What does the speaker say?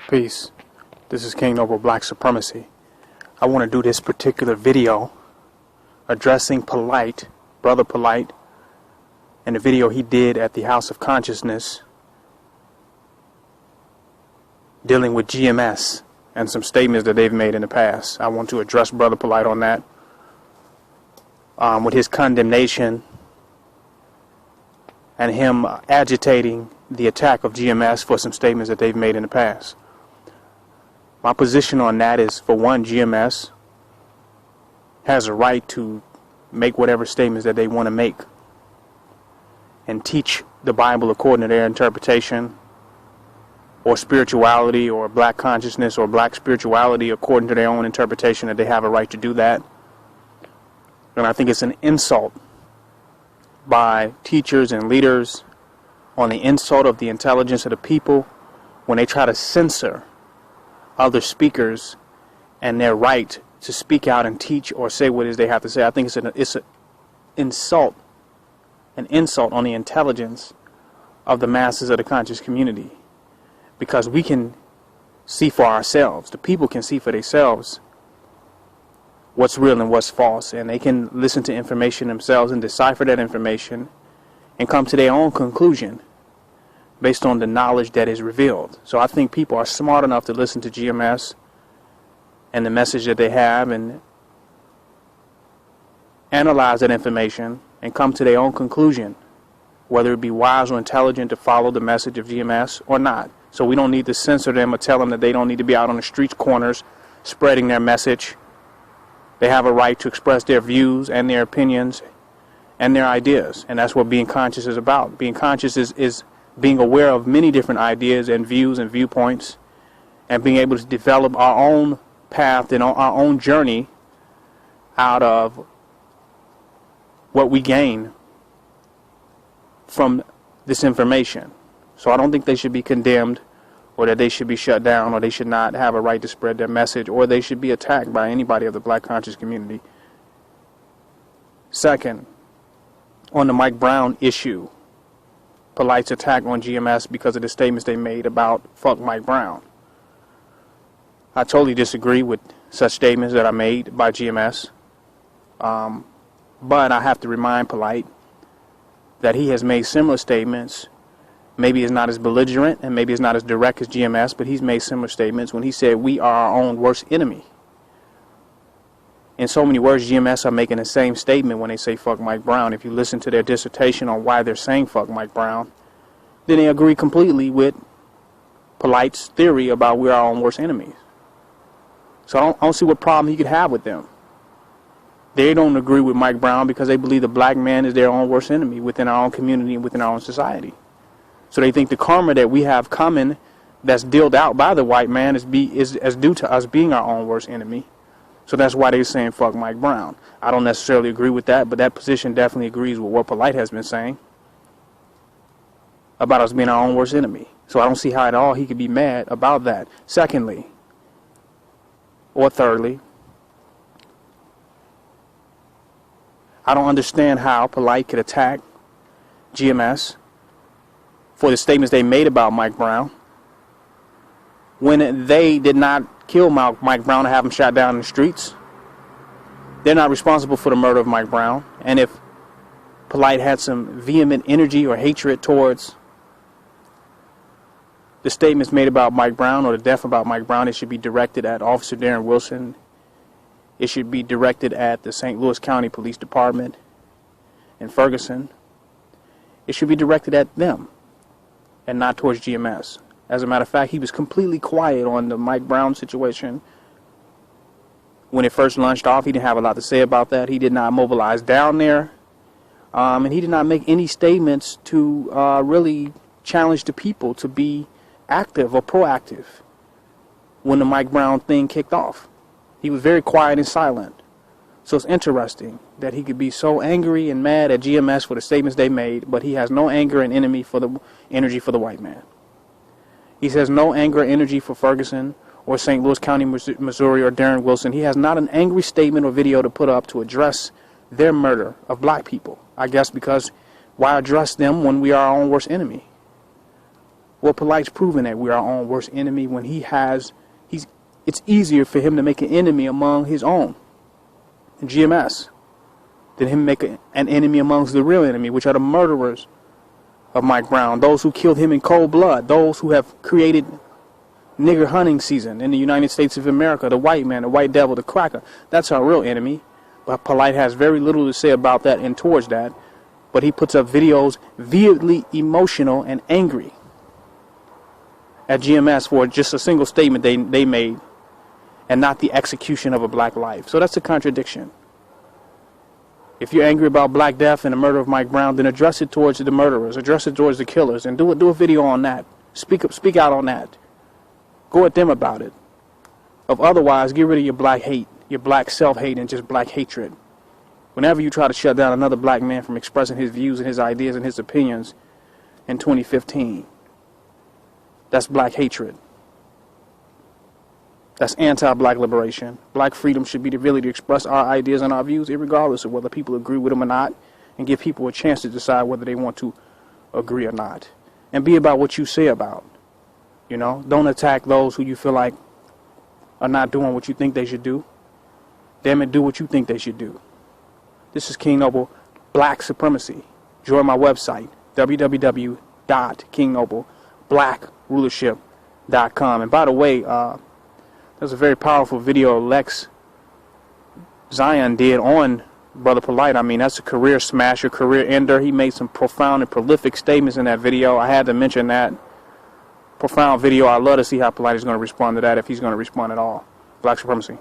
Peace. This is King Noble Black Supremacy. I want to do this particular video addressing Polight, Brother Polight, and the video he did at the House of Consciousness dealing with GMS and some statements that they've made in the past. I want to address Brother Polight on that with his condemnation and him agitating the attack of GMS for some statements that they've made in the past. My position on that is, for one, GMS has a right to make whatever statements that they want to make and teach the Bible according to their interpretation, or spirituality, or black consciousness, or black spirituality according to their own interpretation, that they have a right to do that. And I think it's an insult by teachers and leaders on the insult of the intelligence of the people when they try to censor other speakers and their right to speak out and teach or say what it is they have to say. I think it's an insult on the intelligence of the masses of the conscious community, because we can see for ourselves, the people can see for themselves what's real and what's false, and they can listen to information themselves and decipher that information and come to their own conclusion based on the knowledge that is revealed. So I think people are smart enough to listen to GMS and the message that they have and analyze that information and come to their own conclusion, whether it be wise or intelligent to follow the message of GMS or not. So we don't need to censor them or tell them that they don't need to be out on the streets corners spreading their message. They have a right to express their views and their opinions and their ideas, and that's what being conscious is about. Being conscious is being aware of many different ideas and views and viewpoints, and being able to develop our own path and our own journey out of what we gain from this information. So I don't think they should be condemned, or that they should be shut down, or they should not have a right to spread their message, or they should be attacked by anybody of the black conscious community. Second, on the Mike Brown issue, Polight's attack on GMS because of the statements they made about fuck Mike Brown. I totally disagree with such statements that are made by GMS. But I have to remind Polight that he has made similar statements. Maybe it's not as belligerent and maybe it's not as direct as GMS, but he's made similar statements when he said we are our own worst enemy. In so many words, GMS are making the same statement when they say fuck Mike Brown. If you listen to their dissertation on why they're saying fuck Mike Brown, then they agree completely with Polight's theory about we're our own worst enemies. So I don't see what problem he could have with them. They don't agree with Mike Brown because they believe the black man is their own worst enemy within our own community and within our own society. So they think the karma that we have coming that's dealt out by the white man is due to us being our own worst enemy. So that's why they're saying fuck Mike Brown. I don't necessarily agree with that, but that position definitely agrees with what Polight has been saying about us being our own worst enemy. So I don't see how at all he could be mad about that. Secondly, or thirdly, I don't understand how Polight could attack GMS for the statements they made about Mike Brown when they did not kill Mike Brown and have him shot down in the streets. They're not responsible for the murder of Mike Brown. And if Polight had some vehement energy or hatred towards the statements made about Mike Brown or the death about Mike Brown, it should be directed at Officer Darren Wilson. It should be directed at the St. Louis County Police Department in Ferguson. It should be directed at them and not towards GMS. As a matter of fact, he was completely quiet on the Mike Brown situation. When it first launched off, he didn't have a lot to say about that. He did not mobilize down there. And he did not make any statements to really challenge the people to be active or proactive when the Mike Brown thing kicked off. He was very quiet and silent. So it's interesting that he could be so angry and mad at GMS for the statements they made, but he has no anger and energy for the white man. He has no anger or energy for Ferguson or St. Louis County, Missouri, or Darren Wilson. He has not an angry statement or video to put up to address their murder of black people. I guess because why address them when we are our own worst enemy? Well, Polight's proven that we're our own worst enemy when it's easier for him to make an enemy among his own, GMS, than him make an enemy amongst the real enemy, which are the murderers of Mike Brown, those who killed him in cold blood, those who have created nigger hunting season in the United States of America, the white man, the white devil, the cracker. That's our real enemy. But Polight has very little to say about that and towards that. But he puts up videos vehemently emotional and angry at GMS for just a single statement they made and not the execution of a black life. So that's a contradiction. If you're angry about Black Death and the murder of Mike Brown, then address it towards the murderers, address it towards the killers, and do a video on that. Speak out on that. Go at them about it. Otherwise, get rid of your black hate, your black self-hate, and just black hatred. Whenever you try to shut down another black man from expressing his views and his ideas and his opinions in 2015, that's black hatred. That's anti-black liberation. Black freedom should be the ability to express our ideas and our views, regardless of whether people agree with them or not, and give people a chance to decide whether they want to agree or not. And be about what you say about. You know, don't attack those who you feel like are not doing what you think they should do. Damn it, do what you think they should do. This is King Noble, Black Supremacy. Join my website, www.kingnobleBlackRulership.com. And by the way, there's a very powerful video Lex Zion did on Brother Polight. I mean, that's a career smasher, career ender. He made some profound and prolific statements in that video. I had to mention that. Profound video. I'd love to see how Polight is going to respond to that, if he's going to respond at all. Black Supremacy.